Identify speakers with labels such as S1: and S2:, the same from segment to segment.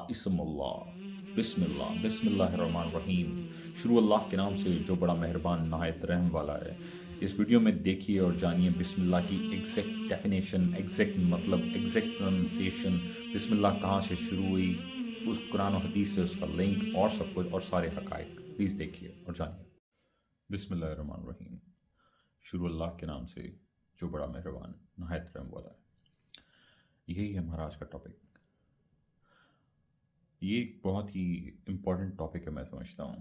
S1: اسم اللہ، بسم اللہ الرحمن الرحیم، شروع اللہ کے نام سے جو بڑا مہربان نہایت رحم والا ہے۔ اس ویڈیو میں دیکھیے اور جانیے بسم اللہ کی ایگزیکٹ ڈیفینیشن، ایگزیکٹ مطلب، ایگزیکٹ پروننسیشن، بسم اللہ کہاں سے شروع ہوئی، اس قرآن و حدیث سے اس کا لنک اور سب کچھ اور سارے حقائق پلیز دیکھیے اور جانیے۔ بسم اللہ الرحمن الرحیم، شروع اللہ کے نام سے جو بڑا مہربان نہایت رحم والا ہے۔ یہی ہے ہمارا آج کا ٹاپک۔ یہ ایک بہت ہی امپورٹنٹ ٹاپک ہے، میں سمجھتا ہوں،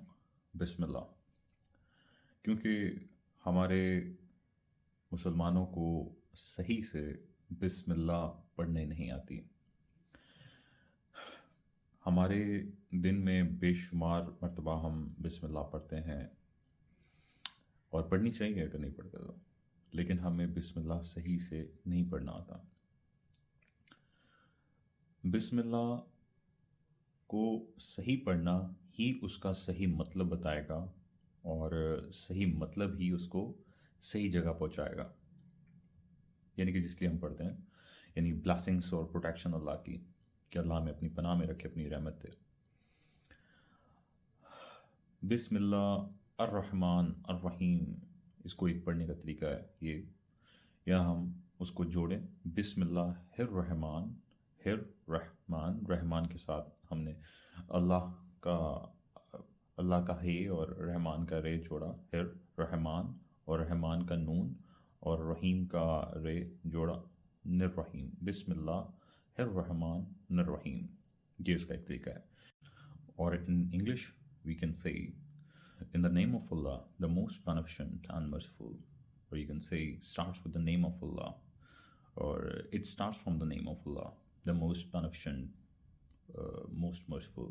S1: بسم اللہ، کیونکہ ہمارے مسلمانوں کو صحیح سے بسم اللہ پڑھنے نہیں آتی۔ ہمارے دن میں بے شمار مرتبہ ہم بسم اللہ پڑھتے ہیں، اور پڑھنی چاہیے اگر نہیں پڑھتے تو، لیکن ہمیں بسم اللہ صحیح سے نہیں پڑھنا آتا۔ بسم اللہ کو صحیح پڑھنا ہی اس کا صحیح مطلب بتائے گا، اور صحیح مطلب ہی اس کو صحیح جگہ پہنچائے گا، یعنی کہ جس لیے ہم پڑھتے ہیں، یعنی بلیسنگس اور پروٹیکشن اللہ کی، کہ اللہ ہمیں اپنی پناہ میں رکھے، اپنی رحمت دے۔ بسم اللہ الرحمن الرحیم، اس کو ایک پڑھنے کا طریقہ ہے یہ، یا ہم اس کو جوڑیں بسم اللہ الرحمن، رحمان، رحمان کے ساتھ ہم نے اللہ کا اللہ کا ہے اور رحمان کا رے جوڑا، رحمان، اور رحمان کا نون اور رحیم کا رے جوڑا، نررحیم، بسم اللہ الرحمن الرحیم، یہ اس کا ایک طریقہ ہے۔ اور in English we can say in the name of Allah, the most beneficent and merciful, or you can say starts with the name of Allah, or it starts from the name of Allah, the most beneficent, most merciful،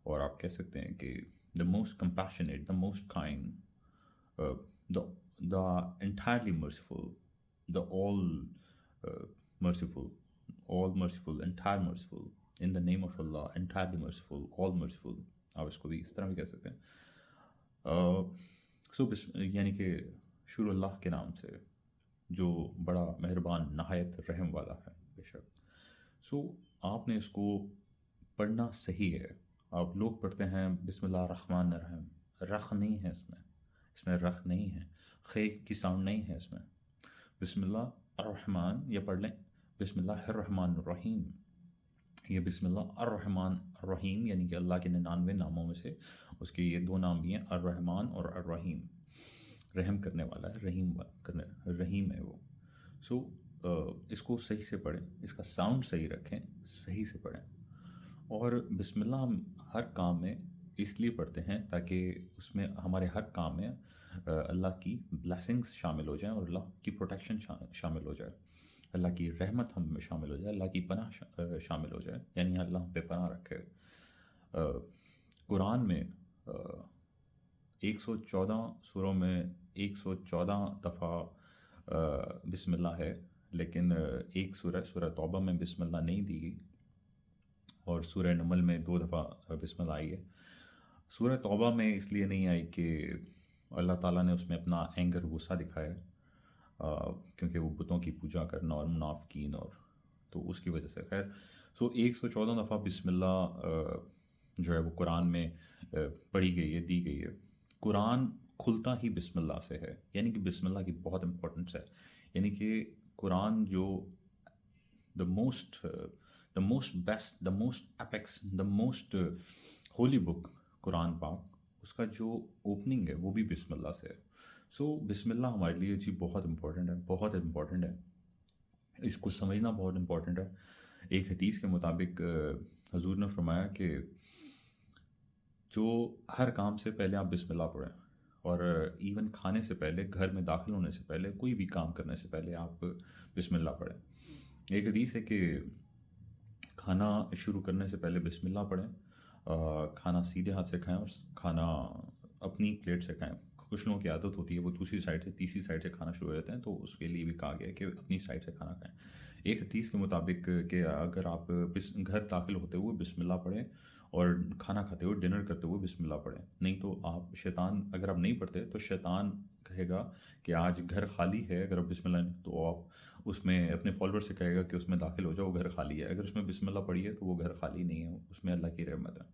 S1: اور آپ کہہ سکتے ہیں کہ the most compassionate, the most kind، uh, the the entirely merciful، the merciful all merciful، entire merciful، in the name of Allah، entirely merciful، all merciful، آپ اس کو بھی اس طرح بھی کہہ سکتے ہیں۔ یعنی کہ شروع اللہ کے نام سے جو بڑا مہربان نہایت رحم والا ہے، بے شک۔ آپ نے اس کو پڑھنا صحیح ہے۔ آپ لوگ پڑھتے ہیں بسم اللہ الرحمن الرحیم، رخ نہیں ہے اس میں رخ نہیں ہے، خے کی ساؤنڈ نہیں ہے اس میں۔ بسم اللہ الرحمن، یہ پڑھ لیں بسم اللہ الرحمن الرحیم، یہ بسم اللہ الرحمن الرحیم، یعنی کہ اللہ کے 99 ناموں میں سے اس کے یہ 2 نام بھی ہیں، الرحمن اور الرحیم، رحم کرنے والا ہے، رحیم ہے وہ۔ اس کو صحیح سے پڑھیں، اس کا ساؤنڈ صحیح رکھیں، صحیح سے پڑھیں۔ اور بسم اللہ ہم ہر کام میں اس لیے پڑھتے ہیں تاکہ اس میں ہمارے ہر کام میں اللہ کی بلیسنگز شامل ہو جائیں، اور اللہ کی پروٹیکشن شامل ہو جائے، اللہ کی رحمت ہم میں شامل ہو جائے، اللہ کی پناہ شامل ہو جائے، یعنی اللہ ہم پہ پناہ رکھے۔ قرآن میں 114 سوروں میں 114 دفعہ بسم اللہ ہے، لیکن ایک سورہ توبہ میں بسم اللہ نہیں دی گئی، اور سورہ نمل میں 2 دفعہ بسم اللہ آئی ہے۔ سورہ توبہ میں اس لیے نہیں آئی کہ اللہ تعالیٰ نے اس میں اپنا اینگر، غصہ دکھایا، کیونکہ وہ بتوں کی پوجا کرنا اور منافقین، اور تو اس کی وجہ سے، خیر 114 دفعہ بسم اللہ جو ہے وہ قرآن میں پڑھی گئی ہے، دی گئی ہے۔ قرآن کھلتا ہی بسم اللہ سے ہے، یعنی کہ بسم اللہ کی بہت امپورٹنس ہے، یعنی کہ قرآن جو the most best، the most apex، the most holy book، قرآن پاک، اس کا جو اوپننگ ہے وہ بھی بسم اللہ سے ہے۔ بسم اللہ ہمارے لیے جی بہت امپورٹنٹ ہے، بہت امپورٹنٹ ہے، اس کو سمجھنا بہت امپورٹنٹ ہے۔ ایک حدیث کے مطابق حضور نے فرمایا کہ جو ہر کام سے پہلے آپ بسم اللہ پڑھیں، اور ایون کھانے سے پہلے، گھر میں داخل ہونے سے پہلے، کوئی بھی کام کرنے سے پہلے آپ بسم اللہ پڑھیں۔ ایک حدیث ہے کہ کھانا شروع کرنے سے پہلے بسم اللہ پڑھیں، کھانا سیدھے ہاتھ سے کھائیں، اور کھانا اپنی پلیٹ سے کھائیں۔ کچھ لوگوں کی عادت ہوتی ہے وہ دوسری سائڈ سے، تیسری سائڈ سے کھانا شروع ہو جاتے ہیں، تو اس کے لیے بھی کہا گیا ہے کہ اپنی سائڈ سے کھانا کھائیں۔ ایک حدیث کے مطابق کہ اگر آپ گھر داخل ہوتے ہوئے بسم اللہ پڑھیں، اور کھانا کھاتے ہوئے، ڈنر کرتے ہوئے بسم اللہ پڑھیں، نہیں تو اگر آپ نہیں پڑھتے تو شیطان کہے گا کہ آج گھر خالی ہے، اگر آپ بسم اللہ نہیں، تو آپ اس میں اپنے فالوور سے کہے گا کہ اس میں داخل ہو جاؤ، وہ گھر خالی ہے. اگر اس میں بسم اللہ پڑھی ہے تو وہ گھر خالی نہیں ہے، اس میں اللہ کی رحمت ہے.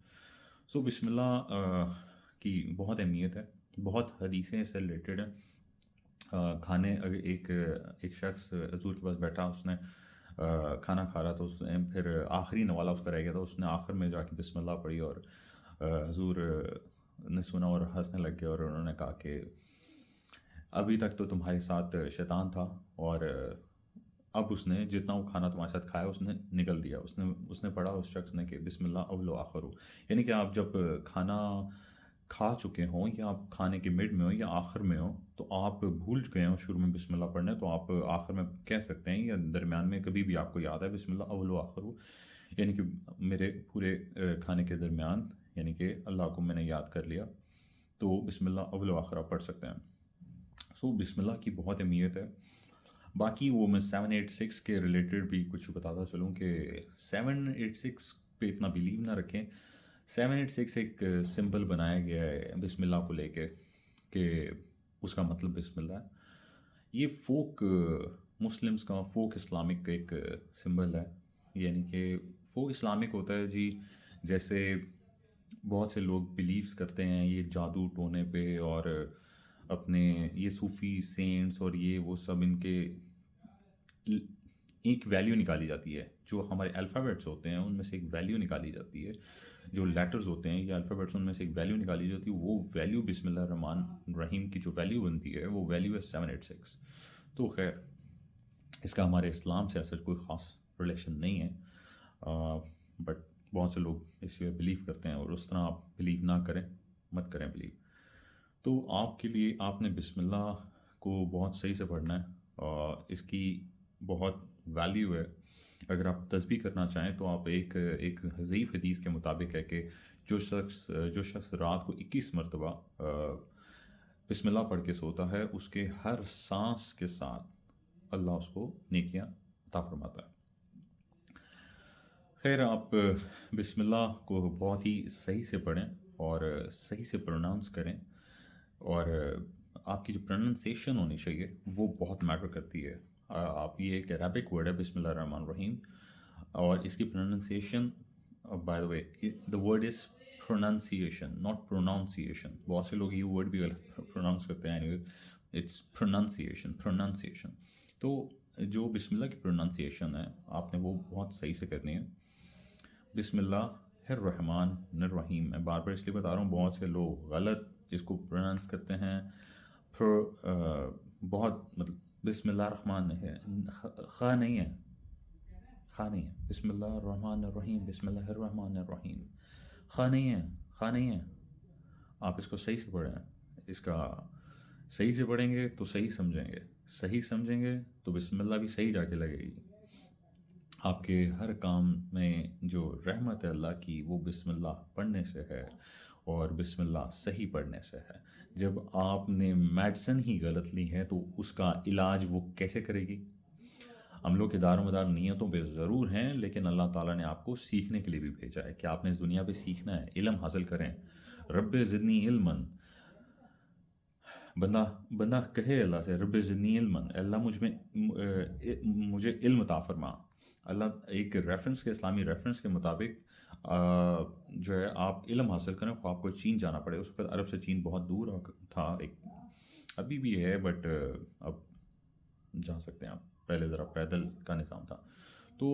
S1: سو بسم اللہ کی بہت اہمیت ہے، بہت حدیثیں اس سے ریلیٹڈ ہیں. کھانے اگر ایک شخص حضور کے پاس بیٹھا، اس نے کھانا کھا رہا، تو اس نے پھر آخری نوالا اس کا رہ گیا تھا، اس نے آخر میں جا کے بسم اللہ پڑھی، اور حضور نے سنا اور ہنسنے لگ گئے، اور انہوں نے کہا کہ ابھی تک تو تمہارے ساتھ شیطان تھا، اور اب اس نے جتنا وہ کھانا تمہارے ساتھ کھایا اس نے نگل دیا. اس نے پڑھا اس شخص نے کہ بسم اللہ اول و آخر ہو، یعنی کہ آپ جب کھانا کھا چکے ہوں، یا آپ کھانے کے مڈ میں ہوں یا آخر میں ہوں، تو آپ بھول گئے ہوں شروع میں بسم اللہ پڑھنا، تو آپ آخر میں کہہ سکتے ہیں، یا درمیان میں کبھی بھی آپ کو یاد ہے بسم اللہ اول و آخر ہو، یعنی کہ میرے پورے کھانے کے درمیان، یعنی کہ اللہ کو میں نے یاد کر لیا، تو بسم اللہ اول و آخر آپ پڑھ سکتے ہیں. سو بسم اللہ کی بہت اہمیت ہے. باقی وہ میں 786 کے ریلیٹڈ بھی کچھ بتاتا چلوں کہ 786 پہ اتنا بلیو نہ رکھیں. 786 ایک سمبل بنایا گیا ہے بسم اللہ کو لے کے، کہ اس کا مطلب بسم اللہ ہے. یہ فوک مسلمز کا، فوک اسلامک کا ایک سمبل ہے. یعنی کہ فوک اسلامک ہوتا ہے جی، جیسے بہت سے لوگ بلیوز کرتے ہیں یہ جادو ٹونے پہ، اور اپنے یہ صوفی سینٹس اور یہ وہ سب، ان کے ایک ویلیو نکالی جاتی ہے. جو ہمارے الفابیٹس ہوتے ہیں ان میں سے ایک ویلیو نکالی جاتی ہے، جو لیٹرز ہوتے ہیں یا الفابیٹس ان میں سے ایک ویلیو نکالی جاتی ہے. وہ ویلیو بسم اللہ الرحمن الرحیم کی جو ویلیو بنتی ہے، وہ ویلیو ہے 786. تو خیر اس کا ہمارے اسلام سے ایسا کوئی خاص ریلیشن نہیں ہے، بٹ بہت سے لوگ اس پہ بلیو کرتے ہیں، اور اس طرح آپ بلیو نہ کریں، مت کریں بلیو. تو آپ کے لیے آپ نے بسم اللہ کو بہت صحیح سے پڑھنا ہے، اور اس کی بہت ویلیو ہے. اگر آپ تسبیح کرنا چاہیں تو آپ ایک ضعیف حدیث کے مطابق ہے کہ جو شخص رات کو 21 مرتبہ بسم اللہ پڑھ کے سوتا ہے، اس کے ہر سانس کے ساتھ اللہ اس کو نیکیاں عطا فرماتا ہے. خیر آپ بسم اللہ کو بہت ہی صحیح سے پڑھیں اور صحیح سے پروناؤنس کریں، اور آپ کی جو پروننسیشن ہونی چاہیے وہ بہت میٹر کرتی ہے. آپ یہ ایک عربک ورڈ ہے بسم اللہ الرحمن الرحیم، اور اس کی pronunciation, by the way the word is pronunciation not pronunciation. بہت سے لوگ یہ ورڈ بھی غلط پروناؤنس کرتے ہیں، اٹس پروننسیشن. تو جو بسم اللہ کی پروننسیشن ہے آپ نے وہ بہت صحیح سے کرنی ہے. بسم اللہ الرحمن الرحیم، میں بار بار اس لیے بتا رہا ہوں، بہت سے لوگ غلط اس کو پروننس کرتے ہیں. بہت مطلب بسم اللہ الرحمن ہے، خا نہیں ہے، بسم اللہ الرحمن الرحیم، بسم اللہ الرحمن الرحیم، خا نہیں ہے. آپ اس کو صحیح سے پڑھیں، اس کا صحیح سے پڑھیں گے تو صحیح سمجھیں گے تو بسم اللہ بھی صحیح جا کے لگے گی. آپ کے ہر کام میں جو رحمت ہے اللہ کی، وہ بسم اللہ پڑھنے سے ہے، اور بسم اللہ صحیح پڑھنے سے ہے. جب آپ نے میڈیسن ہی غلط لی ہے تو اس کا علاج وہ کیسے کرے گی؟ ہم لوگ کے دار و مدار نیتوں پہ ضرور ہیں، لیکن اللہ تعالیٰ نے آپ کو سیکھنے کے لیے بھی بھیجا ہے کہ آپ نے اس دنیا پہ سیکھنا ہے، علم حاصل کریں. رب زدنی علماً، بندہ کہے اللہ سے رب زدنی علماً، اللہ مجھے علم عطا فرما. اللہ ایک ریفرنس کے، اسلامی ریفرنس کے مطابق جو ہے آپ علم حاصل کریں، خواہ آپ کو چین جانا پڑے. اس وقت عرب سے چین بہت دور تھا، ابھی بھی ہے بٹ اب جا سکتے ہیں آپ، پہلے ذرا پیدل کا نظام تھا. تو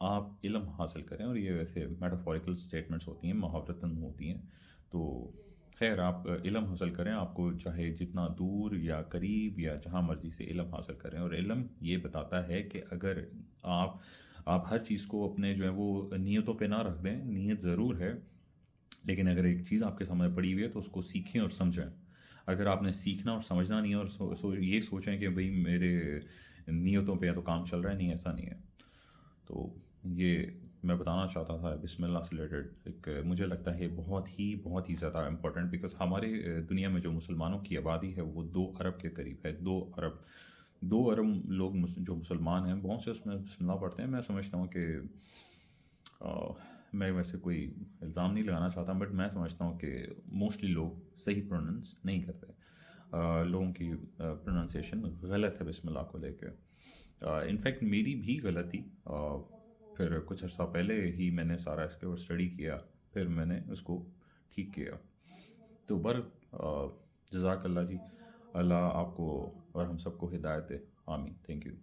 S1: آپ علم حاصل کریں، اور یہ ویسے میٹافوریکل اسٹیٹمنٹس ہوتی ہیں، محاورتاً ہوتی ہیں. تو خیر آپ علم حاصل کریں، آپ کو چاہے جتنا دور یا قریب یا جہاں مرضی سے علم حاصل کریں. اور علم یہ بتاتا ہے کہ اگر آپ ہر چیز کو اپنے جو ہے وہ نیتوں پہ نہ رکھ دیں، نیت ضرور ہے، لیکن اگر ایک چیز آپ کے سامنے پڑی ہوئی ہے تو اس کو سیکھیں اور سمجھیں. اگر آپ نے سیکھنا اور سمجھنا نہیں ہے، اور یہ سوچیں کہ بھئی میرے نیتوں پہ تو کام چل رہا ہے، نہیں، ایسا نہیں ہے. تو یہ میں بتانا چاہتا تھا بسم اللہ سے ریلیٹڈ. ایک مجھے لگتا ہے بہت ہی زیادہ امپورٹنٹ، بیکاز ہمارے دنیا میں جو مسلمانوں کی آبادی ہے وہ 2 ارب کے قریب ہے. 2 ارب لوگ جو مسلمان ہیں، بہت سے اس میں بسم اللہ پڑھتے ہیں. میں سمجھتا ہوں کہ میں ویسے کوئی الزام نہیں لگانا چاہتا، بٹ میں سمجھتا ہوں کہ موسٹلی لوگ صحیح پروننس نہیں کرتے، لوگوں کی پروننسیشن غلط ہے بسم اللہ کو لے کے. انفیکٹ میری بھی غلطی پھر کچھ عرصہ پہلے ہی میں نے سارا اس کے اوپر اسٹڈی کیا، پھر میں نے اس کو ٹھیک کیا. تو جزاک اللہ جی. اللہ آپ کو اور ہم سب کو ہدایت دے. آمین. Thank you.